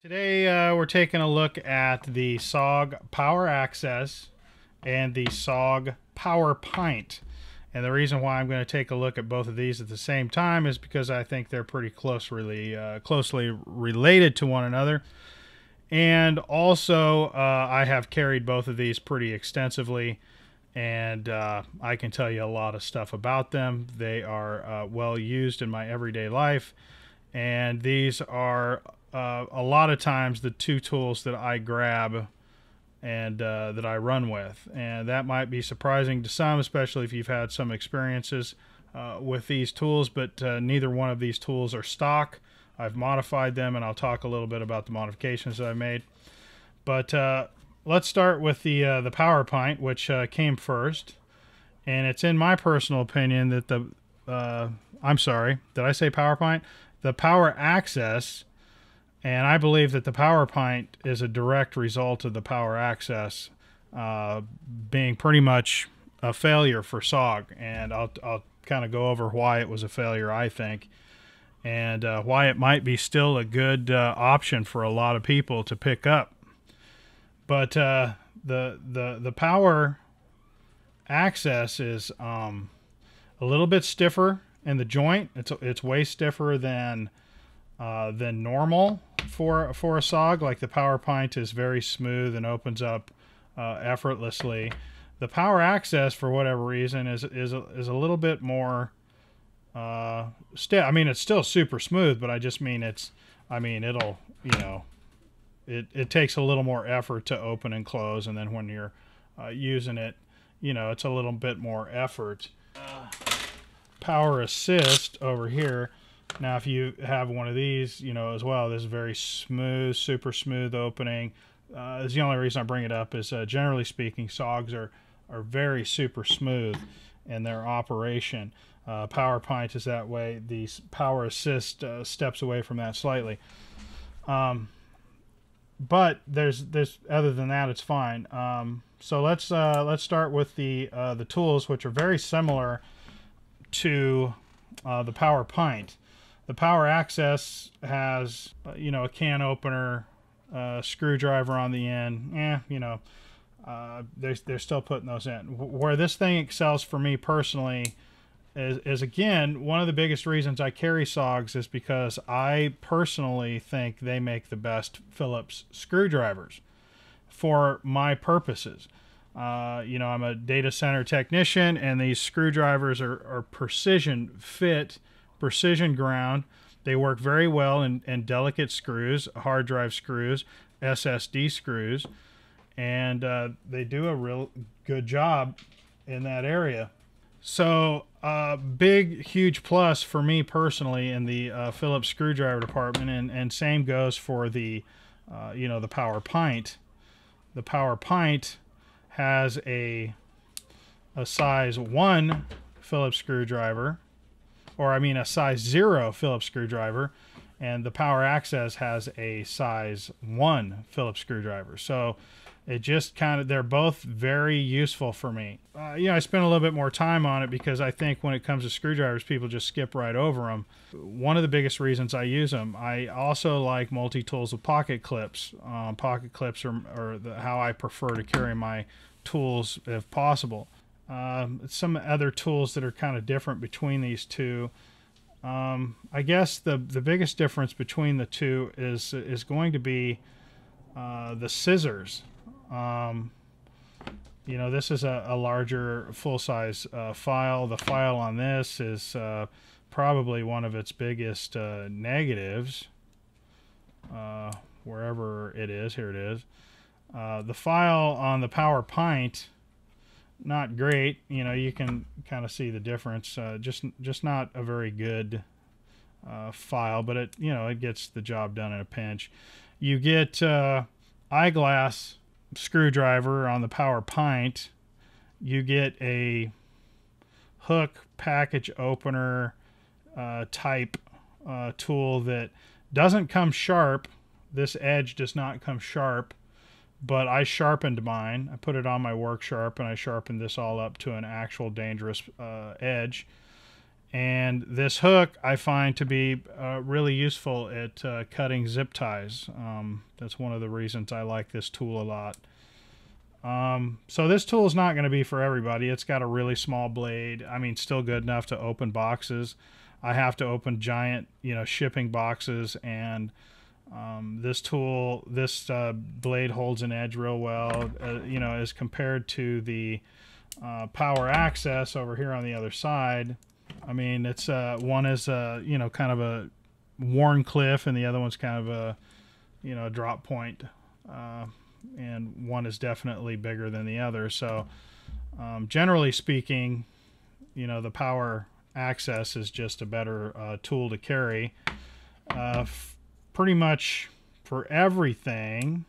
Today we're taking a look at the SOG Power Access and the SOG Power Pint. And the reason why I'm going to take a look at both of these at the same time is because I think they're pretty closely related to one another. And also, I have carried both of these pretty extensively, and I can tell you a lot of stuff about them. They are well used in my everyday life, and these are a lot of times the two tools that I grab and that I run with. And that might be surprising to some, especially if you've had some experiences with these tools, but neither one of these tools are stock. I've modified them, and I'll talk a little bit about the modifications that I made. But let's start with the Power Pint, which came first. And it's in my personal opinion that I'm sorry, did I say Power Pint? The Power Access. And I believe that the Power Pint is a direct result of the Power Access being pretty much a failure for SOG. And I'll kind of go over why it was a failure, I think, and why it might be still a good option for a lot of people to pick up. But the Power Access is a little bit stiffer in the joint. It's way stiffer than normal for a SOG. Like the Power Pint is very smooth and opens up effortlessly. The Power Access, for whatever reason, is a little bit more stiff. I mean, it's still super smooth, but I just mean it'll, it takes a little more effort to open and close, and then when you're using it, it's a little bit more effort. Power Assist over here. Now, if you have one of these, as well, this is very smooth, super smooth opening. Is the only reason I bring it up is generally speaking, SOGs are very super smooth in their operation. Power Pint is that way. The Power Assist steps away from that slightly. But there's other than that, it's fine. So let's start with the tools, which are very similar to the Power Pint. The Power Access has, a can opener, screwdriver on the end. They're still putting those in. Where this thing excels for me personally is again, one of the biggest reasons I carry SOGs is because I personally think they make the best Phillips screwdrivers for my purposes. I'm a data center technician, and these screwdrivers are precision fit, precision ground. They work very well in delicate screws, hard drive screws, SSD screws, and they do a real good job in that area. So big, huge plus for me personally in the Phillips screwdriver department, and same goes for the, the Power Pint. The Power Pint has a size 1 Phillips screwdriver, or a size 0 Phillips screwdriver, and the Power Access has a size 1 Phillips screwdriver. So it just they're both very useful for me. I spend a little bit more time on it because I think when it comes to screwdrivers, people just skip right over them. One of the biggest reasons I use them. I also like multi-tools with pocket clips. Pocket clips are how I prefer to carry my tools if possible. Some other tools that are kind of different between these two. I guess the biggest difference between the two is going to be the scissors. This is a larger full-size file. The file on this is probably one of its biggest negatives. Wherever it is, here it is. The file on the Power Pint, not great. You can kind of see the difference. Just not a very good file, but it gets the job done in a pinch. You get eyeglass screwdriver on the Power Pint. You get a hook package opener type tool that doesn't come sharp. This edge does not come sharp, but I sharpened mine. I put it on my work sharp, and I sharpened this all up to an actual dangerous edge. And this hook I find to be really useful at cutting zip ties. That's one of the reasons I like this tool a lot. So this tool is not going to be for everybody. It's got a really small blade. I mean, still good enough to open boxes. I have to open giant, shipping boxes, and this tool, this blade holds an edge real well, as compared to the power access over here on the other side. I mean, it's one is kind of a worn cliff, and the other one's kind of a drop point, and one is definitely bigger than the other. So generally speaking, the power access is just a better tool to carry. Pretty much for everything.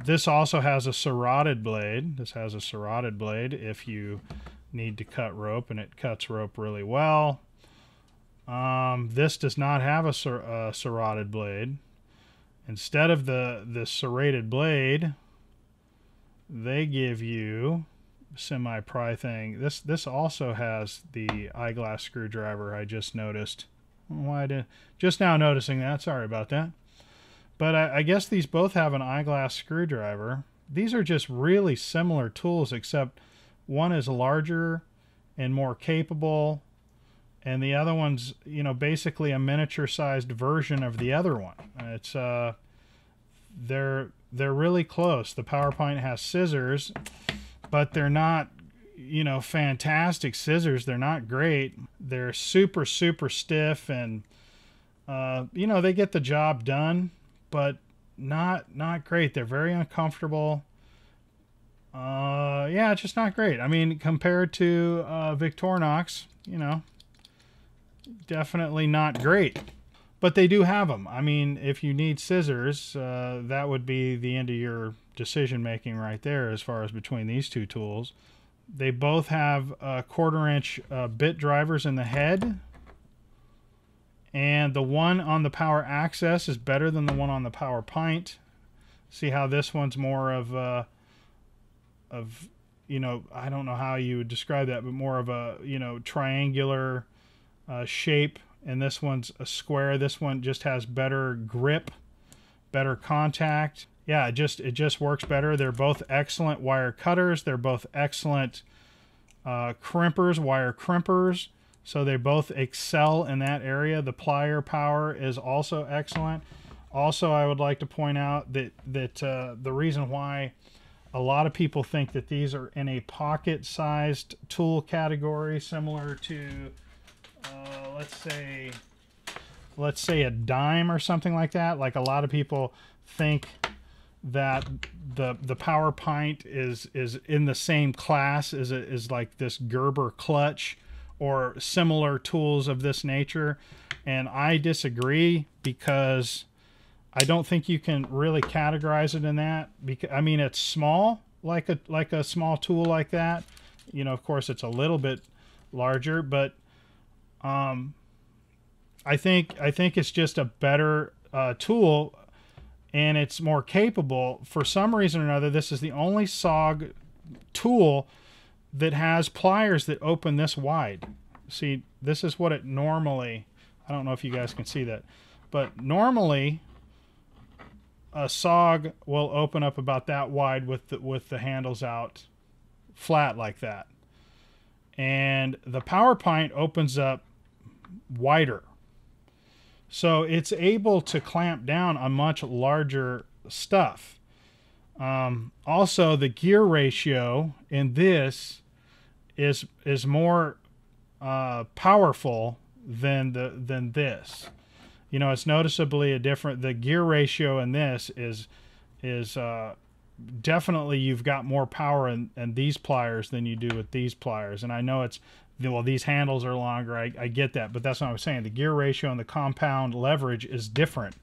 This also has a serrated blade. This has a serrated blade if you need to cut rope, and it cuts rope really well. This does not have a serrated blade. Instead of the serrated blade, they give you semi-pry thing. This also has the eyeglass screwdriver. I just noticed. Why did just now noticing that? Sorry about that. But I guess these both have an eyeglass screwdriver. These are just really similar tools, except one is larger and more capable, and the other one's basically a miniature-sized version of the other one. It's they're really close. The Pint has scissors, but they're not fantastic scissors. They're not great. They're super stiff, and they get the job done, but not great. They're very uncomfortable. Yeah, it's just not great. I mean, compared to Victorinox, definitely not great. But they do have them. I mean, if you need scissors, that would be the end of your decision making right there as far as between these two tools. They both have 1/4 inch bit drivers in the head. And the one on the power access is better than the one on the Pint. See how this one's more of I don't know how you would describe that, but more of a, triangular shape. And this one's a square. This one just has better grip, better contact. Yeah, it just works better. They're both excellent wire cutters. They're both excellent crimpers, wire crimpers. So they both excel in that area. The plier power is also excellent. Also, I would like to point out that the reason why a lot of people think that these are in a pocket-sized tool category, similar to, let's say a dime or something like that. Like, a lot of people think that the Pint is in the same class as like this Gerber clutch or similar tools of this nature, and I disagree, because I don't think you can really categorize it in that. Because I mean, it's small, like a small tool like that. Of course, it's a little bit larger, but I think it's just a better tool, and it's more capable. For some reason or another, this is the only SOG tool that has pliers that open this wide. See, this is what it normally, I don't know if you guys can see that, but normally a SOG will open up about that wide with the handles out flat like that. And the Pint opens up wider. So it's able to clamp down on much larger stuff. Also, the gear ratio in this is more powerful than this. It's noticeably a different. The gear ratio in this is definitely, you've got more power in these pliers than you do with these pliers. And I know these handles are longer. I get that, but that's what I was saying. The gear ratio and the compound leverage is different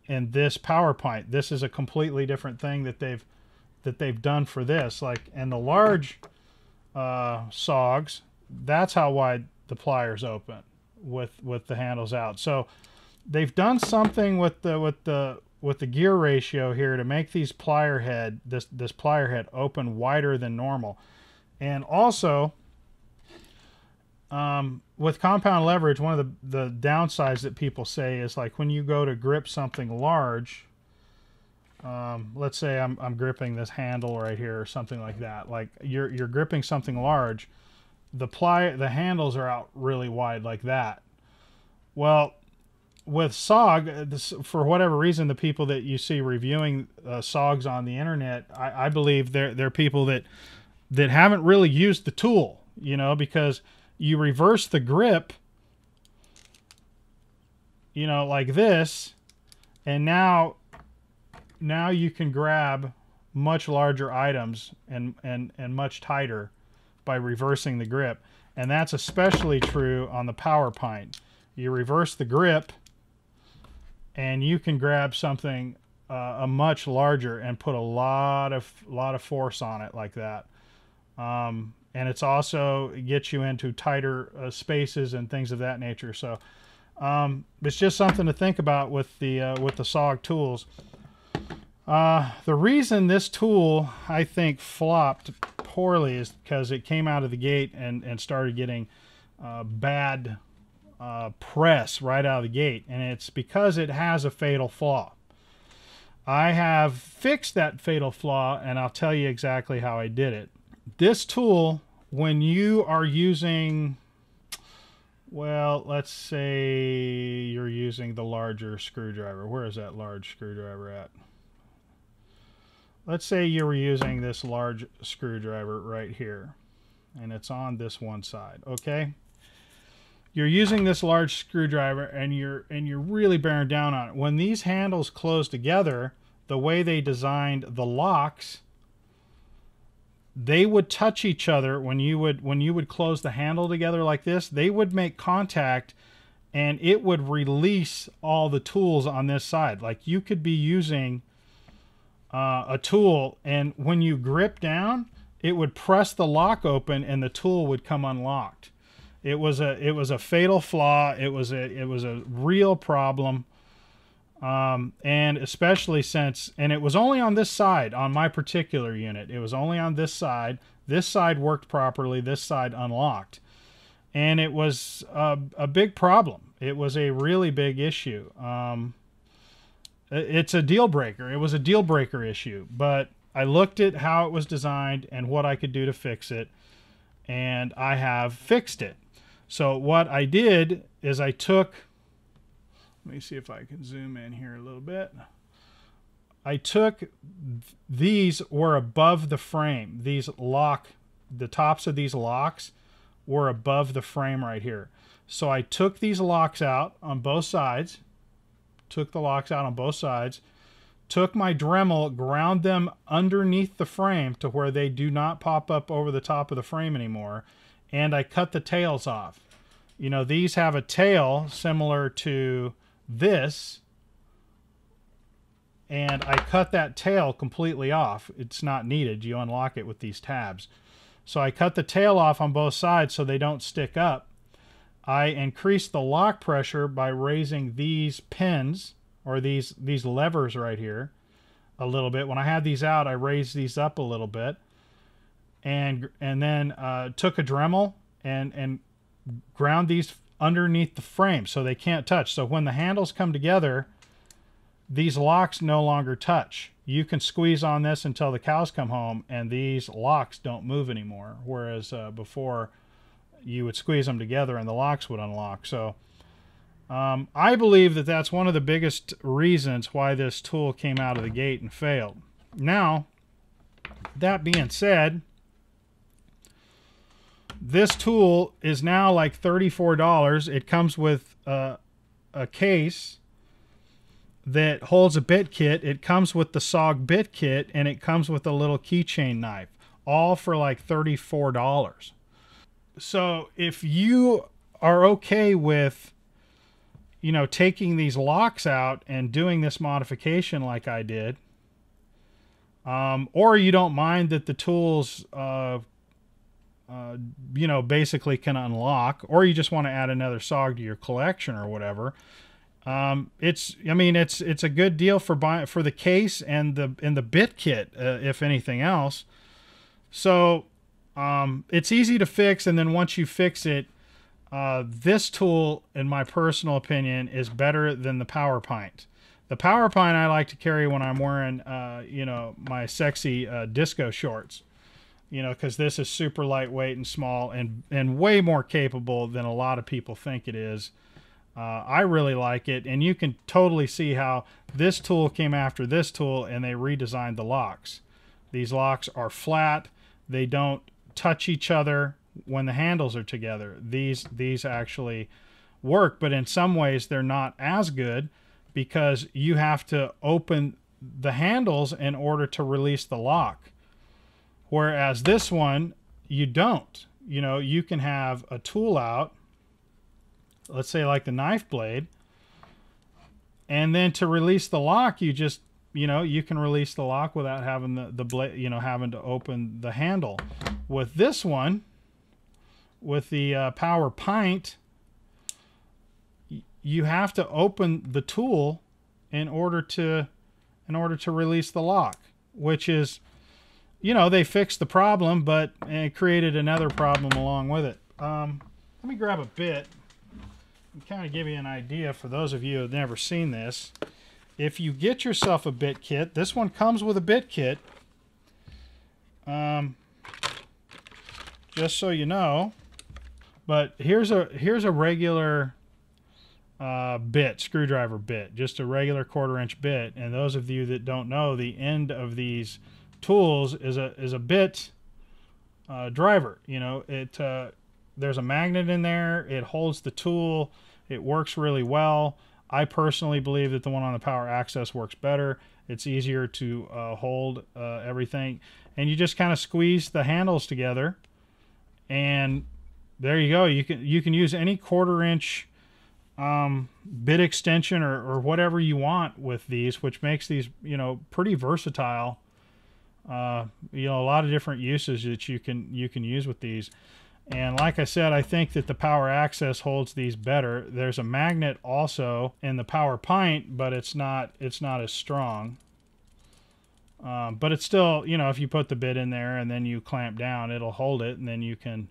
in this Pint. This is a completely different thing that they've done for this. Like, and the large SOGs, that's how wide the pliers open with the handles out. So they've done something with the gear ratio here to make these plier head, this plier head, open wider than normal. And also, with compound leverage, one of the downsides that people say is like when you go to grip something large, let's say I'm gripping this handle right here or something like that. Like you're gripping something large, the handles are out really wide like that. Well, with SOG, for whatever reason, the people that you see reviewing SOGs on the internet, I believe they're people that haven't really used the tool, you know, because you reverse the grip, you know, like this, and now you can grab much larger items and much tighter by reversing the grip. And that's especially true on the Power Pint. You reverse the grip and you can grab something a much larger and put a lot of force on it like that. And it's also gets you into tighter spaces and things of that nature. So it's just something to think about with the SOG tools. The reason this tool, I think, flopped poorly is because it came out of the gate and started getting bad press right out of the gate. And it's because it has a fatal flaw. I have fixed that fatal flaw, and I'll tell you exactly how I did it. This tool, when you are using, well, let's say you're using the larger screwdriver. Where is that large screwdriver at? Let's say you were using this large screwdriver right here, and it's on this one side, okay? You're using this large screwdriver and you're really bearing down on it. When these handles close together, the way they designed the locks, they would touch each other when you would close the handle together like this. They would make contact and it would release all the tools on this side. Like you could be using a tool, and when you grip down, it would press the lock open and the tool would come unlocked. It was a fatal flaw. It was a real problem, and especially since, and it was only on this side on my particular unit. It was only on this side. This side worked properly. This side unlocked, and it was a big problem. It was a really big issue. It's a deal breaker. It was a deal breaker issue, but I looked at how it was designed and what I could do to fix it, and I have fixed it. So what I did is I took, let me see if I can zoom in here a little bit. I took, these were above the frame. These the tops of these locks were above the frame right here. So I took these locks out on both sides, took the locks out on both sides, took my Dremel, ground them underneath the frame to where they do not pop up over the top of the frame anymore, and I cut the tails off. You know, these have a tail similar to this, and I cut that tail completely off. It's not needed. You unlock it with these tabs. So I cut the tail off on both sides so they don't stick up. I increased the lock pressure by raising these pins, or these levers right here, a little bit. When I had these out, I raised these up a little bit, and then took a Dremel and ground these underneath the frame so they can't touch. So when the handles come together, these locks no longer touch. You can squeeze on this until the cows come home, and these locks don't move anymore. Whereas before, you would squeeze them together and the locks would unlock. So I believe that that's one of the biggest reasons why this tool came out of the gate and failed. Now, that being said, this tool is now like $34. It comes with a case that holds a bit kit. It comes with the SOG bit kit, and it comes with a little keychain knife, all for like $34. So if you are okay with, you know, taking these locks out and doing this modification like I did, or you don't mind that the tools, you know, basically can unlock, or you just want to add another SOG to your collection or whatever, it's a good deal for the case and the bit kit, if anything else. So it's easy to fix, and then once you fix it, this tool, in my personal opinion, is better than the Power Pint. The Power Pint I like to carry when I'm wearing, you know, my sexy disco shorts. You know, because this is super lightweight and small and way more capable than a lot of people think it is. I really like it, and you can totally see how this tool came after this tool and they redesigned the locks. These locks are flat. They don't touch each other when the handles are together. These actually work, but in some ways they're not as good because you have to open the handles in order to release the lock. Whereas this one, you don't. You know, you can have a tool out, let's say like the knife blade, and then to release the lock, you just, you know, you can release the lock without having the blade, you know, having to open the handle. With this one, with the Power Pint, you have to open the tool in order to release the lock, which is, you know, they fixed the problem, but it created another problem along with it. Let me grab a bit and kind of give you an idea for those of you who have never seen this. If you get yourself a bit kit, this one comes with a bit kit. Just so you know. But here's a regular bit, screwdriver bit, just a regular 1/4-inch bit. And those of you that don't know, the end of these tools is a bit driver. You know, there's a magnet in there. It holds the tool. It works really well. I personally believe that the one on the Power Access works better. It's easier to hold everything, and you just kind of squeeze the handles together, and there you go. You can use any 1/4-inch bit extension or whatever you want with these, which makes these, you know, pretty versatile. You know, a lot of different uses that you can use with these. And like I said, I think that the Power Access holds these better. There's a magnet also in the Power Pint, but it's not as strong. But it's still, you know, if you put the bit in there and then you clamp down, it'll hold it, and then you can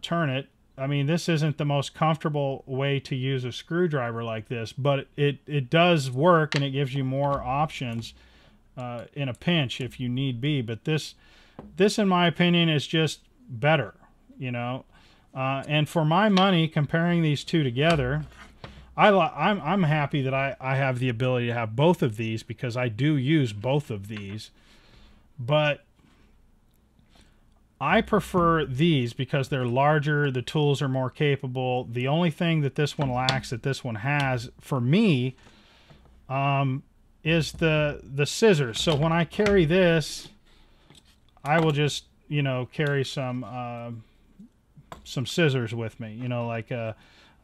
turn it. I mean, this isn't the most comfortable way to use a screwdriver like this, but it does work, and it gives you more options in a pinch if you need be. But this in my opinion is just better, you know. And for my money, comparing these two together, I'm happy that I have the ability to have both of these, because I do use both of these. But I prefer these because they're larger, the tools are more capable. The only thing that this one lacks that this one has for me is the scissors. So when I carry this, I will just, you know, carry some scissors with me, you know, like a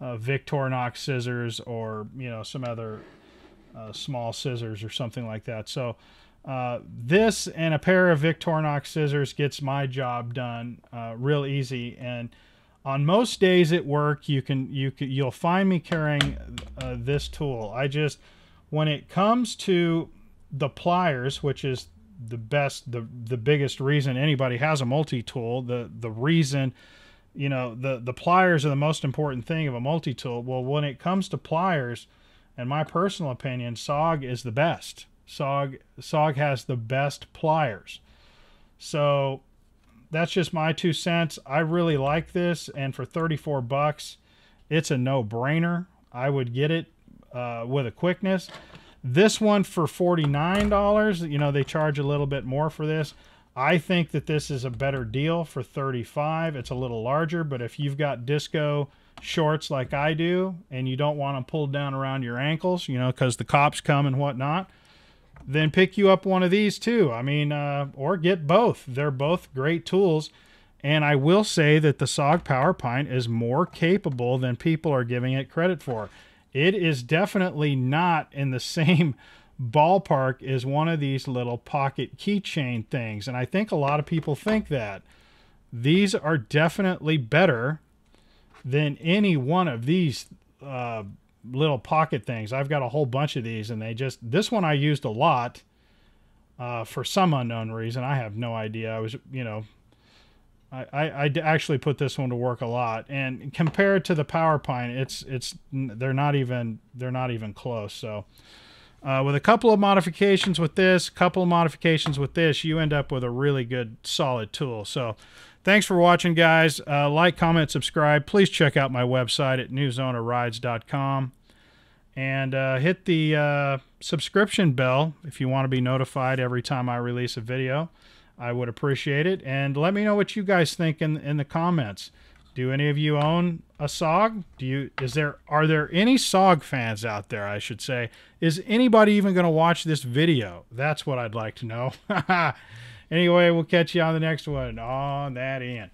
Victorinox scissors, or, you know, some other small scissors or something like that. So this and a pair of Victorinox scissors gets my job done real easy. And on most days at work, you'll find me carrying this tool. When it comes to the pliers, which is the biggest reason anybody has a multi-tool, the reason, you know, the pliers are the most important thing of a multi-tool. Well, when it comes to pliers, in my personal opinion, SOG is the best. SOG has the best pliers. So that's just my 2 cents. I really like this, and for 34 bucks, it's a no-brainer. I would get it with a quickness. This one for $49, you know, they charge a little bit more for this. I think that this is a better deal for $35. It's a little larger, but if you've got disco shorts like I do, and you don't want them pulled down around your ankles, you know, because the cops come and whatnot, then pick you up one of these too. I mean, or get both. They're both great tools. And I will say that the SOG Power Pint is more capable than people are giving it credit for. It is definitely not in the same ballpark as one of these little pocket keychain things. And I think a lot of people think that. These are definitely better than any one of these little pocket things. I've got a whole bunch of these, and this one I used a lot for some unknown reason. I have no idea. I was, you know, actually put this one to work a lot, and compared to the Power Pint, they're not even close. So with a couple of modifications with this, you end up with a really good solid tool. So thanks for watching, guys. Like, comment, subscribe. Please check out my website at newsownerrides.com. And hit the subscription bell if you want to be notified every time I release a video. I would appreciate it. And let me know what you guys think in the comments. Do any of you own a SOG? Are there any SOG fans out there, I should say? Is anybody even going to watch this video? That's what I'd like to know. Anyway, we'll catch you on the next one on that end.